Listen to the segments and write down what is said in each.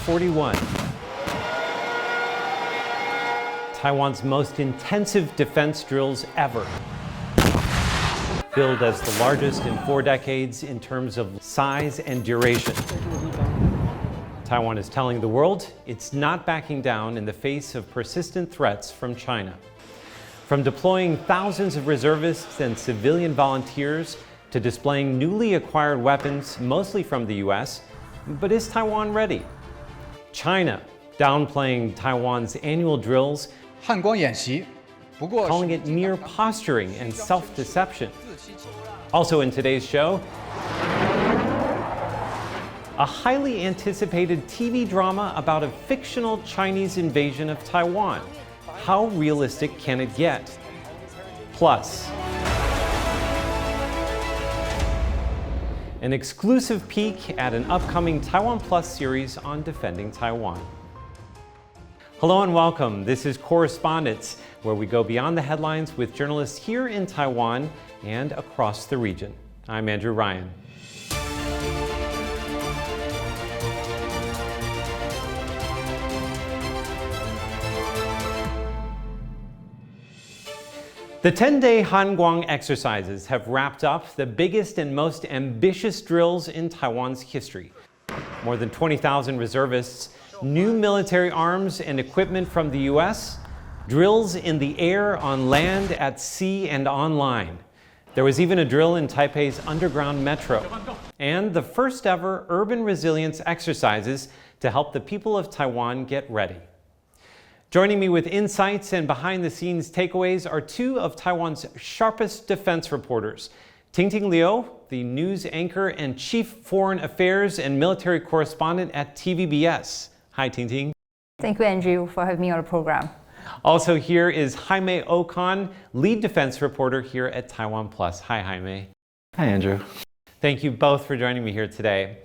41. Taiwan's most intensive defense drills ever. Billed as the largest in 4 decades in terms of size and duration. Taiwan is telling the world it's not backing down in the face of persistent threats from China. From deploying thousands of reservists and civilian volunteers to displaying newly acquired weapons, mostly from the US, but is Taiwan ready? China downplaying Taiwan's annual drills, Han Kuang 演习 calling it mere posturing and self-deception. Also in today's show, a highly anticipated TV drama about a fictional Chinese invasion of Taiwan. How realistic can it get? Plus, an exclusive peek at an upcoming TaiwanPlus series on defending Taiwan. Hello and welcome. This is Correspondents, where we go beyond the headlines with journalists here in Taiwan and across the region. I'm Andrew Ryan. The 10-day Han Kuang exercises have wrapped up the biggest and most ambitious drills in Taiwan's history. More than 20,000 reservists, new military arms and equipment from the US, drills in the air, on land, at sea, and online. There was even a drill in Taipei's underground metro, and the first ever urban resilience exercises to help the people of Taiwan get ready. Joining me with insights and behind-the-scenes takeaways are two of Taiwan's sharpest defense reporters. Tingting, the news anchor and chief foreign affairs and military correspondent at TVBS. Hi, Tingting. Thank you, Andrew, for having me on the program. Also here is Jaime Ocon, lead defense reporter here at TaiwanPlus. Hi, Jaime. Hi, Andrew. Thank you both for joining me here today.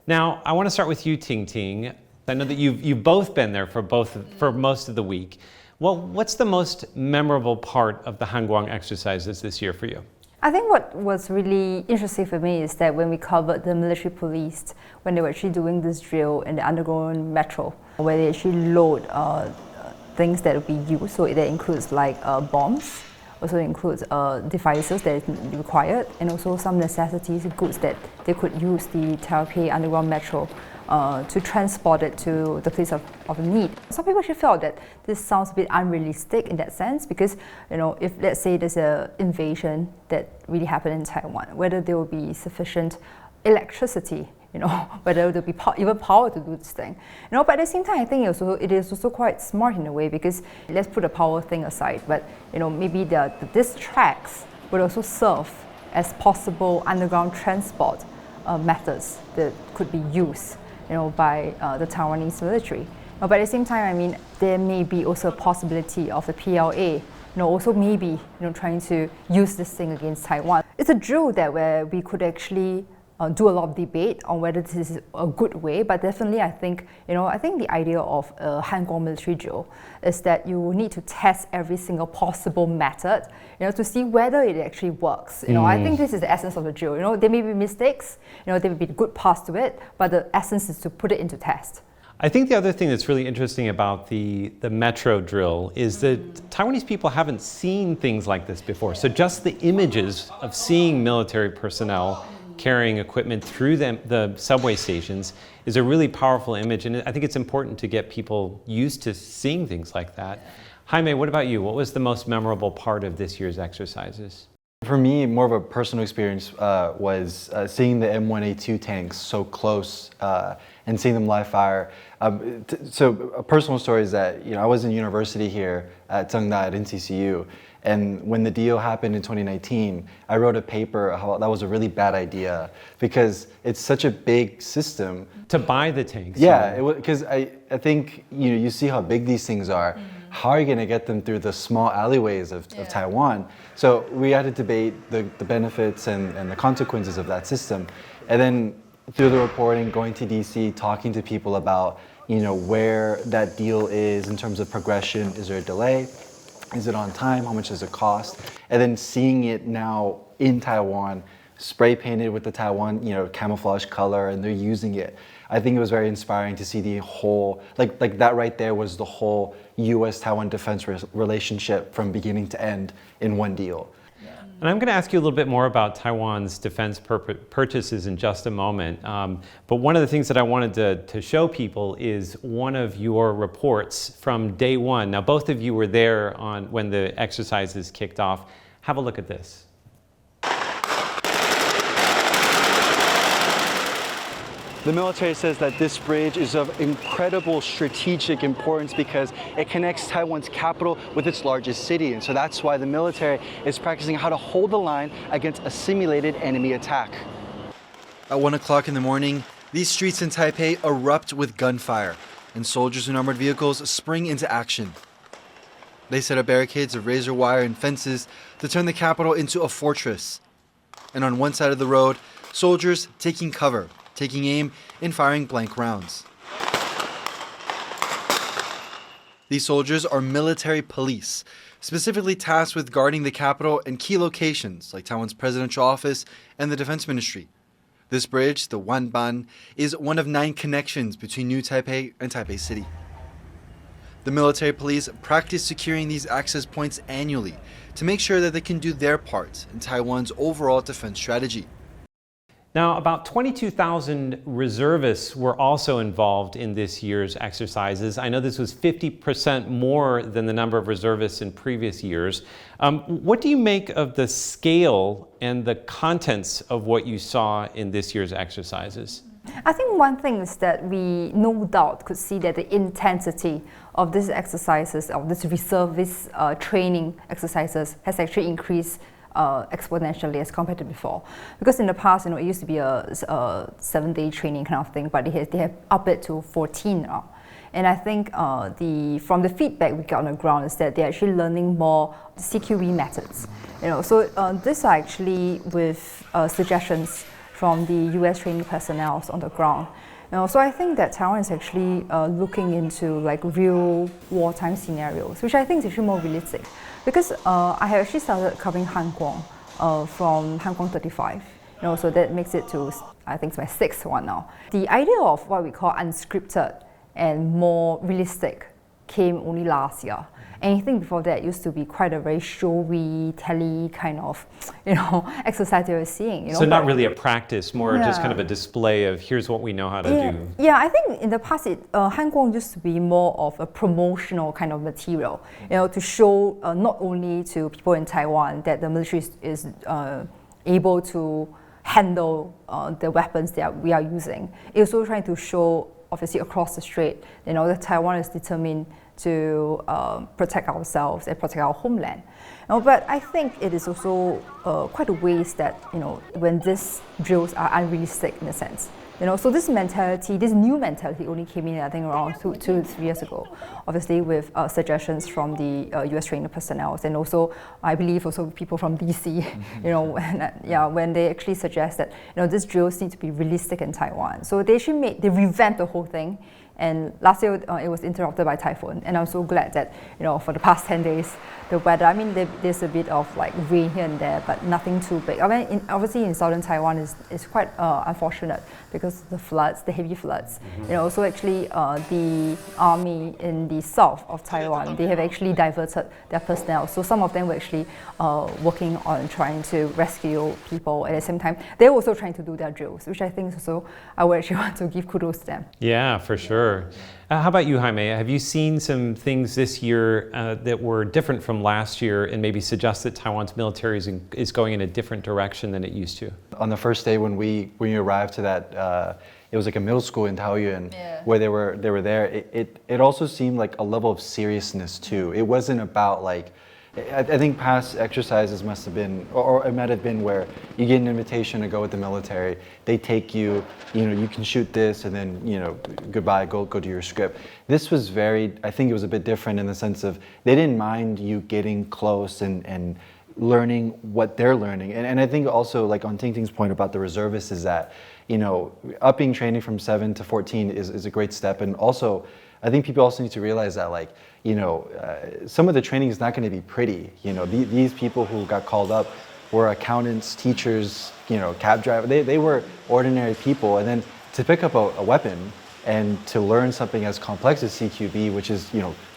Now, I want to start with you, Tingting. I know that you've both been there for most of the week. Well, what's the most memorable part of the Han Kuang exercises this year for you? I think what was really interesting for me is that when we covered the military police, when they were actually doing this drill in the underground metro, where they actually load things that will be used. So that includes like bombs, also includes devices that is required, and also some necessities, goods that they could use the Taipei underground metro to transport it to the place of need. Some people actually felt that this sounds a bit unrealistic in that sense because, you know, if let's say there's an invasion that really happened in Taiwan, whether there will be sufficient electricity, you know, whether there will be even power to do this thing. You know, but at the same time, I think it is also quite smart in a way because let's put the power thing aside, but you know, maybe these tracks would also serve as possible underground transport methods that could be used, you know, by the Taiwanese military. But at the same time, I mean, there may be also a possibility of the PLA, you know, also maybe, you know, trying to use this thing against Taiwan. It's a drill where we could actually do a lot of debate on whether this is a good way, but definitely I think the idea of a Han Kuang military drill is that you need to test every single possible method, you know, to see whether it actually works. You know, I think this is the essence of the drill. You know, there may be mistakes, you know, there may be good parts to it, but the essence is to put it into test. I think the other thing that's really interesting about the metro drill is that Taiwanese people haven't seen things like this before. So just the images of seeing military personnel carrying equipment through the subway stations is a really powerful image, and I think it's important to get people used to seeing things like that. Jaime, what about you? What was the most memorable part of this year's exercises? For me, more of a personal experience was seeing the M1A2 tanks so close and seeing them live fire. So a personal story is that, you know, I was in university here at Tsinghua at NCCU, and when the deal happened in 2019, I wrote a paper how that was a really bad idea because it's such a big system. To buy the tanks? Yeah, because I think, you know, you see how big these things are. How are you going to get them through the small alleyways of Taiwan? So we had to debate the benefits and the consequences of that system. And then through the reporting, going to DC, talking to people about, you know, where that deal is in terms of progression. Is there a delay? Is it on time? How much does it cost? And then seeing it now in Taiwan, spray painted with the Taiwan, you know, camouflage color, and they're using it. I think it was very inspiring to see the whole, like that right there was the whole U.S.-Taiwan defense relationship from beginning to end in one deal. And I'm going to ask you a little bit more about Taiwan's defense purchases in just a moment. But one of the things that I wanted to show people is one of your reports from day one. Now, both of you were there when the exercises kicked off. Have a look at this. The military says that this bridge is of incredible strategic importance because it connects Taiwan's capital with its largest city. And so that's why the military is practicing how to hold the line against a simulated enemy attack. At 1 o'clock in the morning, these streets in Taipei erupt with gunfire, and soldiers in armored vehicles spring into action. They set up barricades of razor wire and fences to turn the capital into a fortress. And on one side of the road, soldiers taking cover, taking aim and firing blank rounds. These soldiers are military police, specifically tasked with guarding the capital and key locations like Taiwan's presidential office and the defense ministry. This bridge, the Wanban, is one of 9 connections between New Taipei and Taipei City. The military police practice securing these access points annually to make sure that they can do their part in Taiwan's overall defense strategy. Now, about 22,000 reservists were also involved in this year's exercises. I know this was 50% more than the number of reservists in previous years. What do you make of the scale and the contents of what you saw in this year's exercises? I think one thing is that we no doubt could see that the intensity of these exercises, of this reservist training exercises, has actually increased exponentially as compared to before. Because in the past, it used to be a 7-day training kind of thing, but they have upped it to 14 now. And I think from the feedback we got on the ground is that they're actually learning more CQB methods. So these are actually with suggestions from the US training personnel on the ground. So I think that Taiwan is actually looking into like real wartime scenarios, which I think is actually more realistic. Because I have actually started covering Han Kuang from Han Kuang 35. So that makes it to, I think it's my 6th one now. The idea of what we call unscripted and more realistic came only last year. Anything before that used to be quite a very showy, telly kind of, exercise you were seeing. So not really a practice, more just kind of a display of here's what we know how to do. Yeah, I think in the past, Han Kuang used to be more of a promotional kind of material, to show not only to people in Taiwan that the military is able to handle the weapons that we are using. It's also trying to show, obviously, across the strait, that Taiwan is determined to protect ourselves and protect our homeland. But I think it is also quite a waste that, when these drills are unrealistic in a sense. So this mentality, this new mentality only came in, I think, around 2 to 3 years ago, obviously with suggestions from the US training personnel, and also, I believe, also people from DC, when they actually suggest that, these drills need to be realistic in Taiwan. So they they revamped the whole thing. And last year it was interrupted by typhoon, and I'm so glad that for the past 10 days the weather. I mean, there's a bit of like rain here and there, but nothing too big. I mean, obviously in southern Taiwan is quite unfortunate because of the floods, the heavy floods. So actually the army in the south of Taiwan, they have actually diverted their personnel. So some of them were actually working on trying to rescue people. At the same time, they're also trying to do their drills, which I think is also, I would actually want to give kudos to them. Yeah, for sure. How about you, Jaime? Have you seen some things this year that were different from last year and maybe suggest that Taiwan's military is going in a different direction than it used to? On the first day when we arrived to that, it was like a middle school in Taoyuan where they were there. It also seemed like a level of seriousness too. It wasn't about like, I think past exercises must have been, or it might have been where you get an invitation to go with the military. They take you, you can shoot this, and then, goodbye, go do your script. This was I think it was a bit different in the sense of they didn't mind you getting close and learning what they're learning. And I think also, like on Tingting's point about the reservists, is that, upping training from 7 to 14 is a great step. And also, I think people also need to realize that, like, some of the training is not going to be pretty. These people who got called up were accountants, teachers, cab drivers. They were ordinary people. And then to pick up a weapon and to learn something as complex as CQB, which is,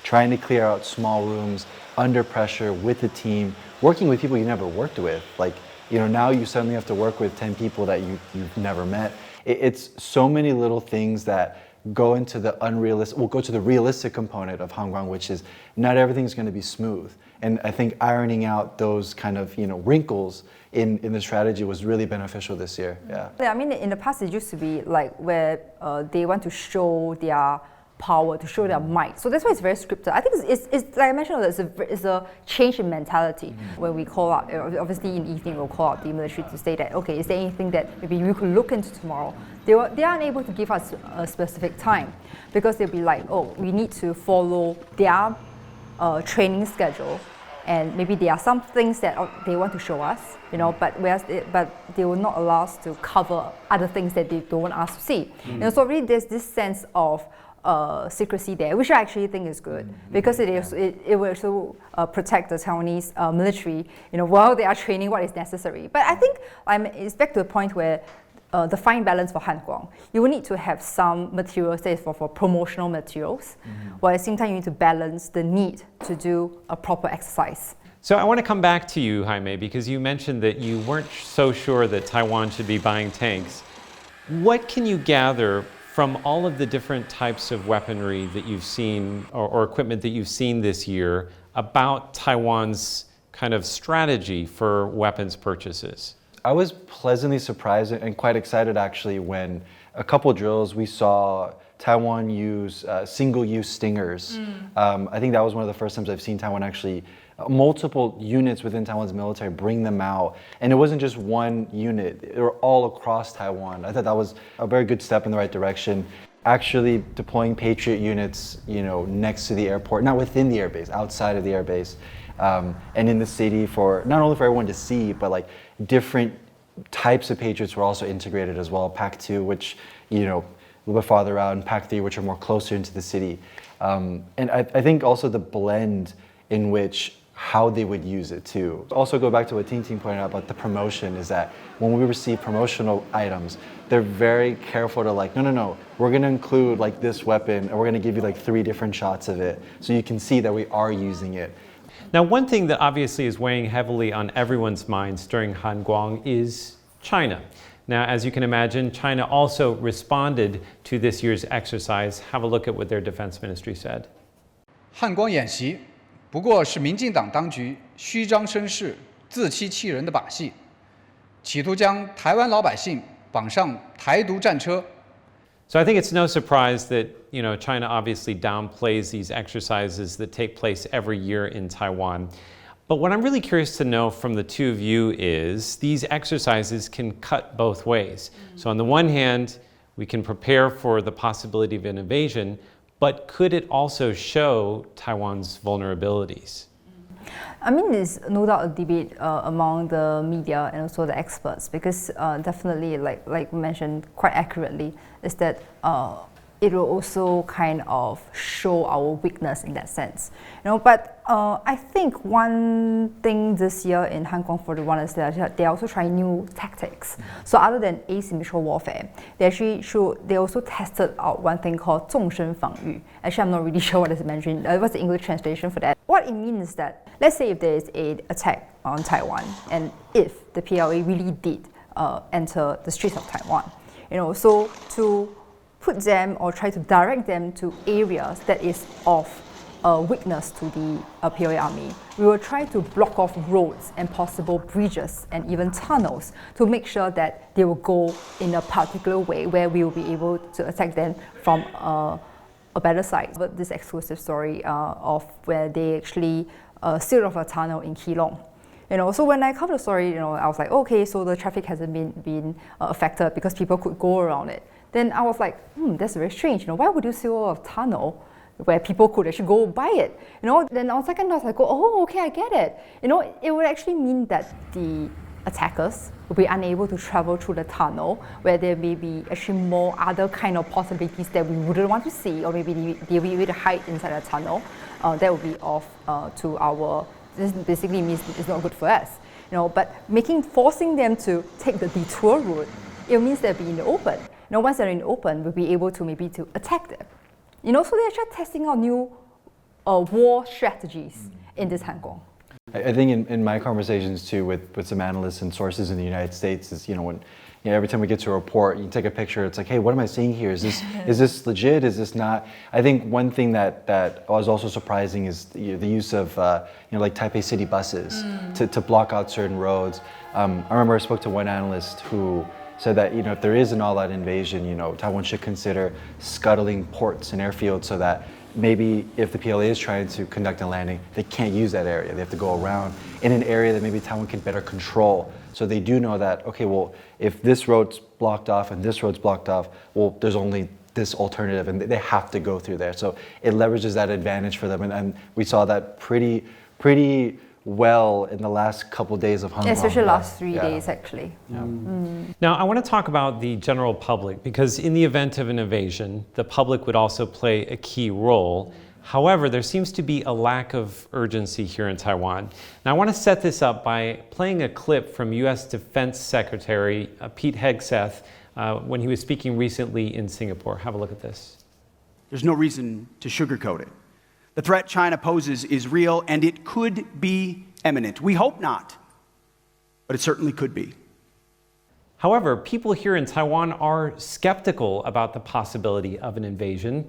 trying to clear out small rooms under pressure with a team, working with people you never worked with. Like, now you suddenly have to work with 10 people that you've never met. It's so many little things that go into the realistic component of Han Kuang, which is not everything's going to be smooth. And I think ironing out those kind of wrinkles in the strategy was really beneficial this year. Yeah. I mean, in the past it used to be like where they want to show their power, to show their might. So that's why it's very scripted. I think it's like I mentioned, it's a change in mentality. When we call out, obviously in the evening we'll call out the military to say that, okay, is there anything that maybe we could look into tomorrow? They aren't able to give us a specific time because they'll be like, oh, we need to follow their training schedule, and maybe there are some things that they want to show us, but they will not allow us to cover other things that they don't want us to see. So really there's this sense of secrecy there, which I actually think is good because it will also protect the Taiwanese military, while they are training what is necessary. But I think it's back to the point where the fine balance for Han Kuang. You will need to have some materials, say for promotional materials, while at the same time you need to balance the need to do a proper exercise. So I want to come back to you, Jaime, because you mentioned that you weren't so sure that Taiwan should be buying tanks. What can you gather from all of the different types of weaponry that you've seen or equipment that you've seen this year about Taiwan's kind of strategy for weapons purchases? I was pleasantly surprised and quite excited actually when a couple drills we saw Taiwan use single-use stingers. I think that was one of the first times I've seen Taiwan actually, multiple units within Taiwan's military bring them out. And it wasn't just one unit, they were all across Taiwan. I thought that was a very good step in the right direction. Actually deploying Patriot units, next to the airport, not within the airbase, outside of the airbase. And in the city for, not only for everyone to see, but like different types of Patriots were also integrated as well. Pac 2, which, a little bit farther out, and Pac 3, which are more closer into the city. And I think also the blend in which how they would use it too. Also go back to what Tingting pointed out about the promotion is that when we receive promotional items, they're very careful to like, no, we're gonna include like this weapon and we're gonna give you like 3 different shots of it so you can see that we are using it. Now, one thing that obviously is weighing heavily on everyone's minds during Han Kuang is China. Now, as you can imagine, China also responded to this year's exercise. Have a look at what their defense ministry said. 汉光演习不过是民进党当局虚张声势、自欺欺人的把戏，企图将台湾老百姓绑上台独战车。 So I think it's no surprise that China obviously downplays these exercises that take place every year in Taiwan. But what I'm really curious to know from the two of you is these exercises can cut both ways. So on the one hand, we can prepare for the possibility of an invasion, but could it also show Taiwan's vulnerabilities? I mean, there's no doubt a debate among the media and also the experts because definitely, like we mentioned quite accurately, is that it will also kind of show our weakness in that sense. But I think one thing this year in Han Kuang 41 is that they're also trying new tactics. So other than asymmetrical warfare, they also tested out one thing called 纵深防御. Actually, I'm not really sure what is Mandarin. What's the English translation for that? What it means is that, let's say if there is an attack on Taiwan, and if the PLA really did enter the streets of Taiwan, so to put them or try to direct them to areas that is of weakness to the PLA army. We will try to block off roads and possible bridges and even tunnels to make sure that they will go in a particular way where we will be able to attack them from a better side. But this exclusive story of where they actually sealed off a tunnel in Keelung. So when I covered the story, I was like, okay, so the traffic hasn't been affected because people could go around it. Then I was like, that's very strange. Why would you seal off a tunnel where people could actually go by it? Then on second thought, I go, oh, okay, I get it. It would actually mean that the attackers will be unable to travel through the tunnel where there may be actually more other kind of possibilities that we wouldn't want to see, or maybe they'll be able to hide inside the tunnel. That would be off to our. This basically means it's not good for us. But forcing them to take the detour route, it means they'll be in the open. once they're in the open, we'll be able to maybe to attack them. So they're actually testing out new war strategies in this Han Kuang. I think in my conversations too with some analysts and sources in the United States is, when every time we get to a report, you take a picture, it's like, hey, what am I seeing here? Is this legit? Is this not? I think one thing that was also surprising is the use of like Taipei city buses to block out certain roads. I remember I spoke to one analyst who said that if there is an all-out invasion, Taiwan should consider scuttling ports and airfields so that maybe if the PLA is trying to conduct a landing, they can't use that area. They have to go around in an area that maybe Taiwan can better control. So they do know that, okay, well, if this road's blocked off and this road's blocked off, well, there's only this alternative and they have to go through there. So it leverages that advantage for them. And we saw that pretty well in the last couple days of Han Kuang. Especially last 3 days, actually. Yeah. Now, I want to talk about the general public, because in the event of an invasion, the public would also play a key role. However, there seems to be a lack of urgency here in Taiwan. Now, I want to set this up by playing a clip from U.S. Defense Secretary Pete Hegseth when he was speaking recently in Singapore. Have a look at this. There's no reason to sugarcoat it. The threat China poses is real, and it could be imminent. We hope not, but it certainly could be. However, people here in Taiwan are skeptical about the possibility of an invasion.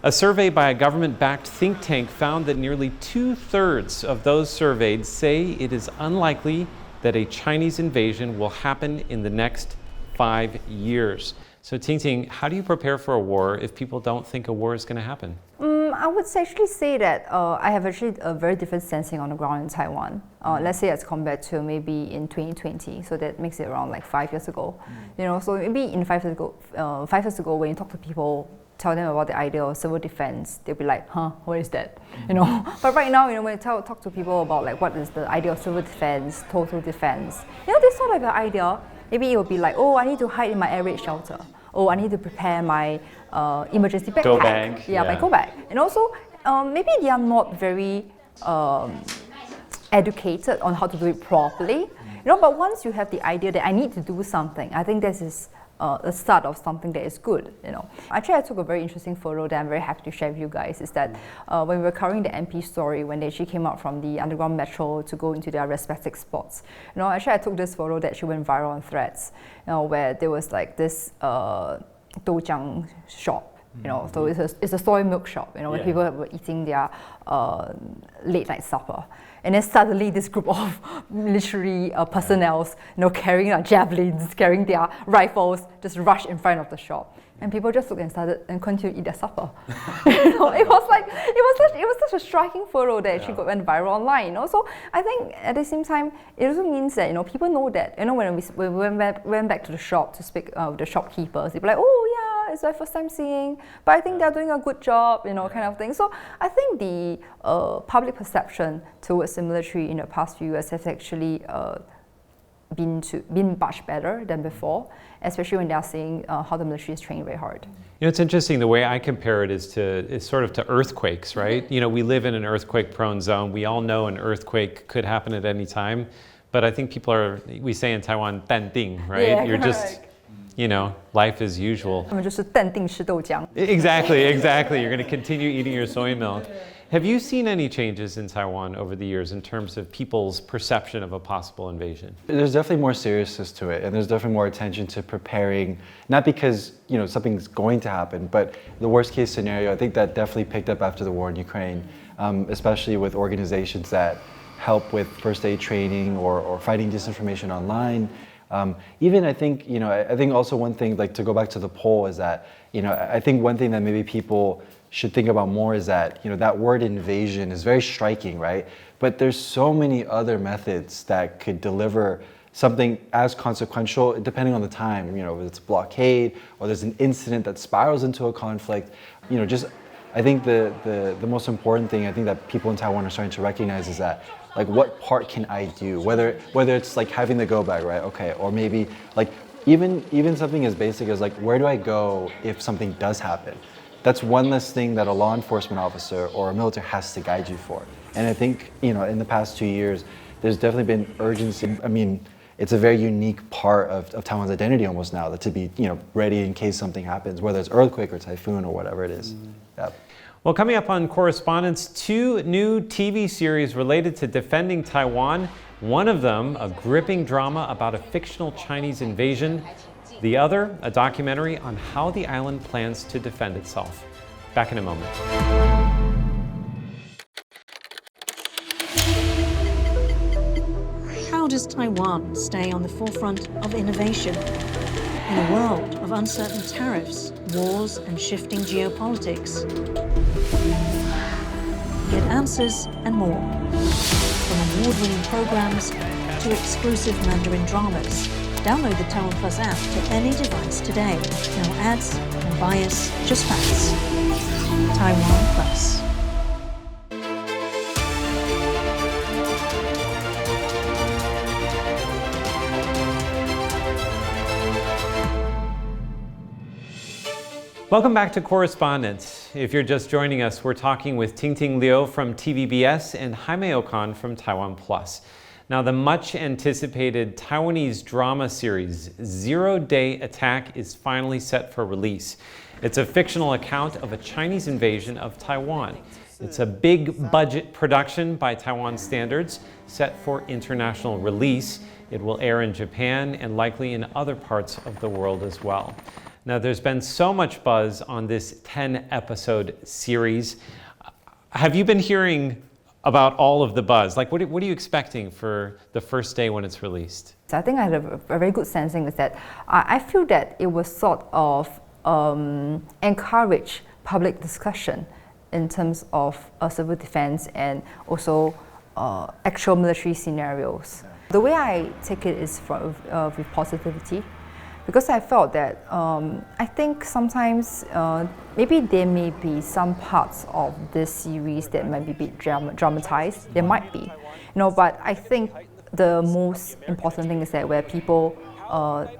A survey by a government-backed think tank found that nearly 2/3 of those surveyed say it is unlikely that a Chinese invasion will happen in the next 5 years. So Tingting, how do you prepare for a war if people don't think a war is going to happen? I would actually say that I have actually a very different sensing on the ground in Taiwan. Let's say as compared to maybe in 2020, so that makes it around like 5 years ago. So maybe in 5 years ago, when you talk to people, tell them about the idea of civil defense, they'll be like, huh, what is that? But right now, when you talk to people about like what is the idea of civil defense, total defense, this sort of an idea, maybe it will be like, oh, I need to hide in my air raid shelter. Oh, I need to prepare my emergency backpack. Go bag. Yeah, my go bag. And also, maybe they are not very educated on how to do it properly. But once you have the idea that I need to do something, I think this is the start of something that is good. Actually, I took a very interesting photo that I'm very happy to share with you guys. Is that when we were covering the MP story, when they actually came out from the underground metro to go into their respective spots. Actually, I took this photo that actually went viral on Threads. Where there was like this doujiang shop. So it's a soy milk shop. Where people were eating their late night supper. And then suddenly this group of military personnel, carrying javelins, carrying their rifles, just rushed in front of the shop. And people just looked and started and continued to eat their supper. It was such a striking photo that actually went viral online. So I think at the same time, it also means that people know that. When we went back to the shop to speak with the shopkeepers, they were like, oh yeah, it's my first time seeing, but I think they're doing a good job, kind of thing. So I think the public perception towards the military in the past few years has actually been much better than before, especially when they are seeing how the military is training very hard. It's interesting. The way I compare it is sort of to earthquakes, right? We live in an earthquake-prone zone. We all know an earthquake could happen at any time, but I think we say in Taiwan, 淡定, right? Yeah, You're just, life as usual. 他们就是淡定吃豆浆. Exactly. You're going to continue eating your soy milk. Have you seen any changes in Taiwan over the years in terms of people's perception of a possible invasion? There's definitely more seriousness to it, and there's definitely more attention to preparing, not because something's going to happen, but the worst case scenario. I think that definitely picked up after the war in Ukraine, especially with organizations that help with first aid training or fighting disinformation online. Even I think also one thing, like to go back to the poll, is that I think one thing that maybe people should think about more is that that word invasion is very striking, right? But there's so many other methods that could deliver something as consequential depending on the time. Whether it's a blockade or there's an incident that spirals into a conflict. I think the most important thing I think that people in Taiwan are starting to recognize is that, like, what part can I do? Whether it's like having the go bag, right? Okay, or maybe like even something as basic as like, where do I go if something does happen? That's one less thing that a law enforcement officer or a military has to guide you for. And I think in the past 2 years, there's definitely been urgency. I mean, it's a very unique part of Taiwan's identity almost now, that to be, you know, ready in case something happens, whether it's earthquake or typhoon or whatever it is. Yeah. Well, coming up on Correspondents, 2 new TV series related to defending Taiwan. One of them, a gripping drama about a fictional Chinese invasion. The other, a documentary on how the island plans to defend itself. Back in a moment. How does Taiwan stay on the forefront of innovation in a world of uncertain tariffs, wars, and shifting geopolitics? Get answers and more from award-winning programs to exclusive Mandarin dramas. Download the TaiwanPlus app to any device today. No ads, no bias, just facts. TaiwanPlus. Welcome back to Correspondents. If you're just joining us, we're talking with Tingting from TVBS and Jaime Ocon from TaiwanPlus. Now, the much anticipated Taiwanese drama series, 0 Day Attack, is finally set for release. It's a fictional account of a Chinese invasion of Taiwan. It's a big budget production by Taiwan standards, set for international release. It will air in Japan and likely in other parts of the world as well. Now, there's been so much buzz on this 10-episode series. Have you been hearing about all of the buzz? Like, what are you expecting for the first day when it's released? So I think I had a very good sensing is that I feel that it was sort of encourage public discussion in terms of civil defense and also actual military scenarios. The way I take it is with positivity, because I felt that I think sometimes maybe there may be some parts of this series that might be a bit dramatized. There might be, but I think the most important thing is that where people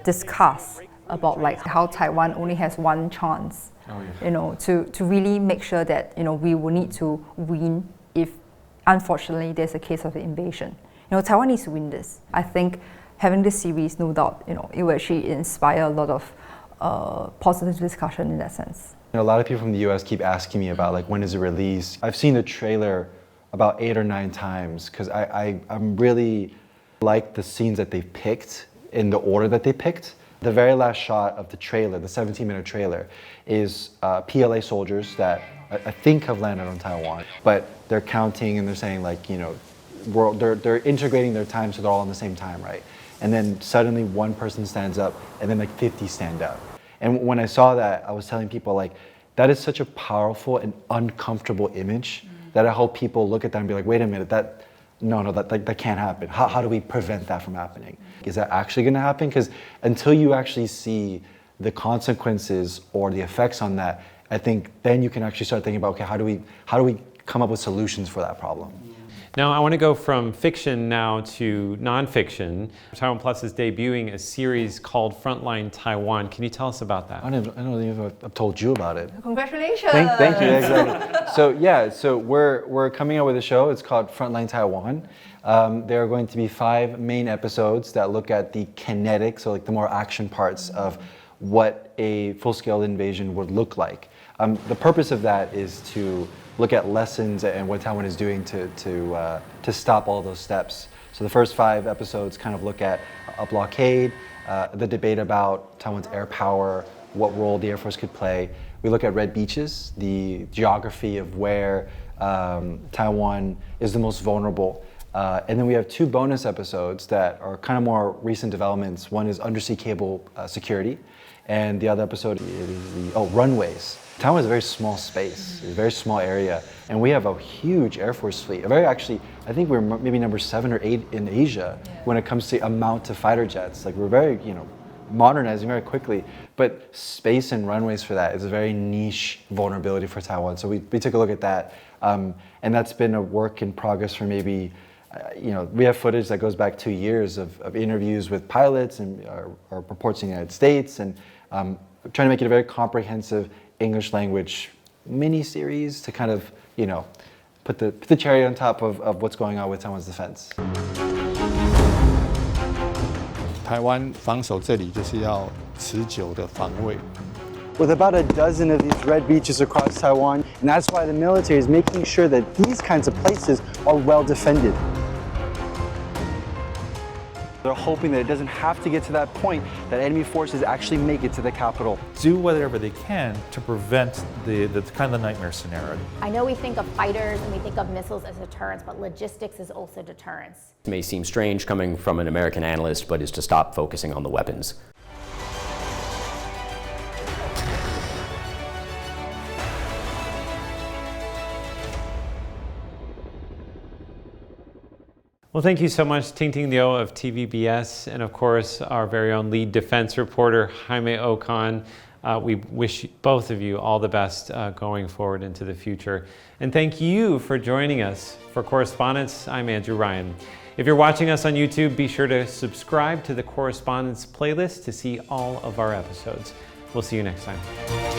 discuss about like how Taiwan only has one chance, to really make sure that we will need to win if unfortunately there's a case of an invasion. Taiwan needs to win this. I think having this series, no doubt, it will actually inspire a lot of positive discussion in that sense. A lot of people from the US keep asking me about like when is it released. I've seen the trailer about 8 or 9 times because I'm really like the scenes that they've picked in the order that they picked. The very last shot of the trailer, the 17-minute trailer, is PLA soldiers that I think have landed on Taiwan, but they're counting and they're saying like, they're integrating their time so they're all on the same time, right? And then suddenly one person stands up and then like 50 stand up. And when I saw that, I was telling people like, that is such a powerful and uncomfortable image that I hope people look at that and be like, wait a minute, that can't happen. How do we prevent that from happening? Is that actually gonna happen? Because until you actually see the consequences or the effects on that, I think then you can actually start thinking about, okay, how do we come up with solutions for that problem? Now, I want to go from fiction now to nonfiction. TaiwanPlus is debuting a series called Frontline Taiwan. Can you tell us about that? I don't even know if I've told you about it. Congratulations! Thank you, exactly. So we're coming out with a show. It's called Frontline Taiwan. There are going to be 5 main episodes that look at the kinetics, so like the more action parts of what a full-scale invasion would look like. The purpose of that is to look at lessons and what Taiwan is doing to stop all those steps. So the first 5 episodes kind of look at a blockade, the debate about Taiwan's air power, what role the Air Force could play. We look at red beaches, the geography of where Taiwan is the most vulnerable. And then we have 2 bonus episodes that are kind of more recent developments. One is undersea cable security, and the other episode is runways. Taiwan is a very small space, a very small area, and we have a huge Air Force fleet. I think we're maybe number 7 or 8 in Asia when it comes to amount of fighter jets. Like we're very, modernizing very quickly, but space and runways for that is a very niche vulnerability for Taiwan. So we took a look at that, and that's been a work in progress for maybe, we have footage that goes back 2 years of interviews with pilots and our reports in the United States, and trying to make it a very comprehensive English language mini-series to kind of, put the cherry on top of what's going on with Taiwan's defense. 台湾防守这里就是要持久的防卫。 With about a dozen of these red beaches across Taiwan, and that's why the military is making sure that these kinds of places are well defended. They're hoping that it doesn't have to get to that point, that enemy forces actually make it to the capital. Do whatever they can to prevent the kind of nightmare scenario. I know we think of fighters and we think of missiles as deterrence, but logistics is also deterrence. It may seem strange coming from an American analyst, but is to stop focusing on the weapons. Well, thank you so much, Tingting of TVBS, and of course, our very own lead defense reporter, Jaime Ocon. We wish both of you all the best going forward into the future. And thank you for joining us. For Correspondents, I'm Andrew Ryan. If you're watching us on YouTube, be sure to subscribe to the Correspondents playlist to see all of our episodes. We'll see you next time.